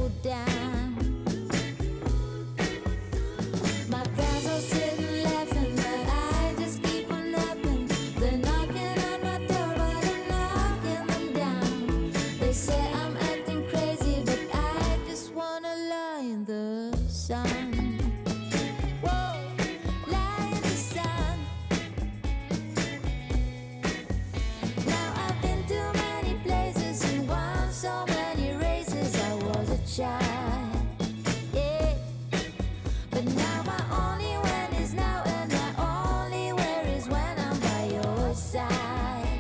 settle down. My friends are sitting laughing, but I just keep on napping. They're knocking on my door, but I'm knocking them down. They say I'm acting crazy, but I just wanna lie in the sun. Yeah, but now my only when is now, and my only where is when I'm by your side.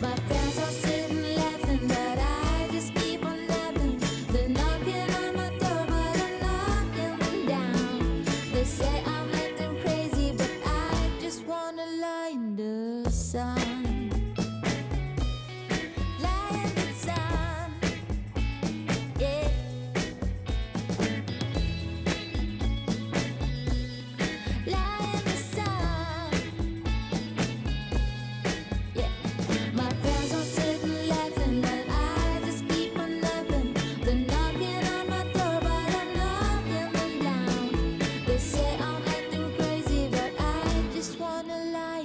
My friends are sitting laughing, but I just keep on napping. They're knocking on my door, but I'm knocking them down. They say I'm acting crazy, but I just wanna lie in the sun. My friends are sitting laughing, but I just keep on napping. They're knocking on my door, but I'm knocking them down. They say I'm acting crazy, but I just wanna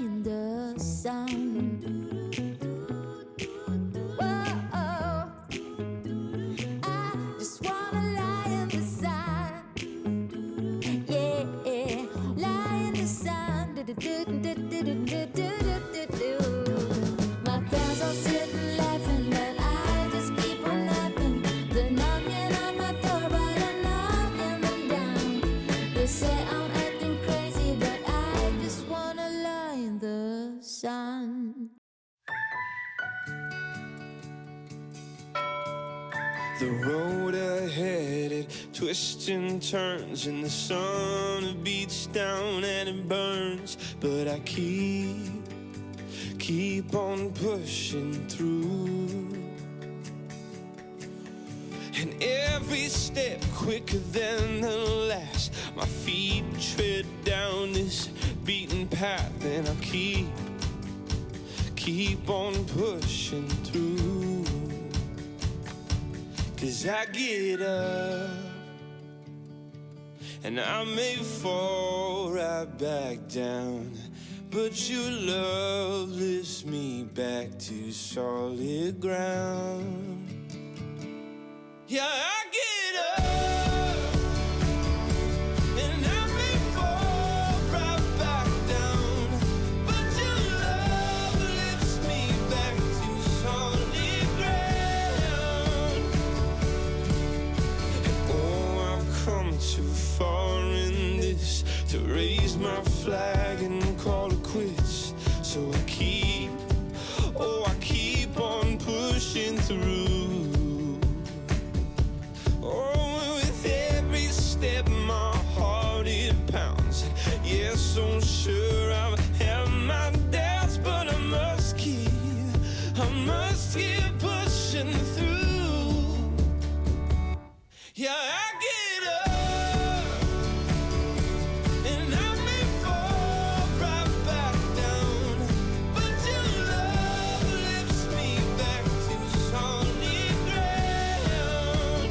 lie in the sun. The road ahead, it twists and turns, and the sun it beats down and it burns. But I keep on pushing through. And every step quicker than the last, my feet tread down this beaten path. And I keep on pushing through. 'Cause I get up, and I may fall right back down, but your love lifts me back to solid ground. Yeah, I get up, and I may fall right back down, but your love lifts me back to solid ground. And oh, I've come too far in this to raise my flag and call it quits. So I keep on pushing through. Oh, with every step my heart it pounds. Yes, so sure I have my doubts, but I must keep pushing through. Yeah, I get up, and I may fall right back down, but your love lifts me back to solid ground.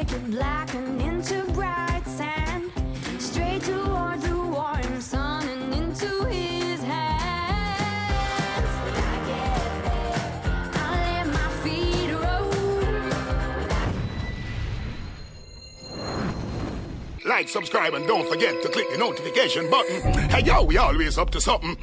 make it black and into bright sand, straight toward the warm sun and into his hands. When I get there, I'll let my feet roll. Like, subscribe, and don't forget to click the notification button. Hey yo, we always up to something.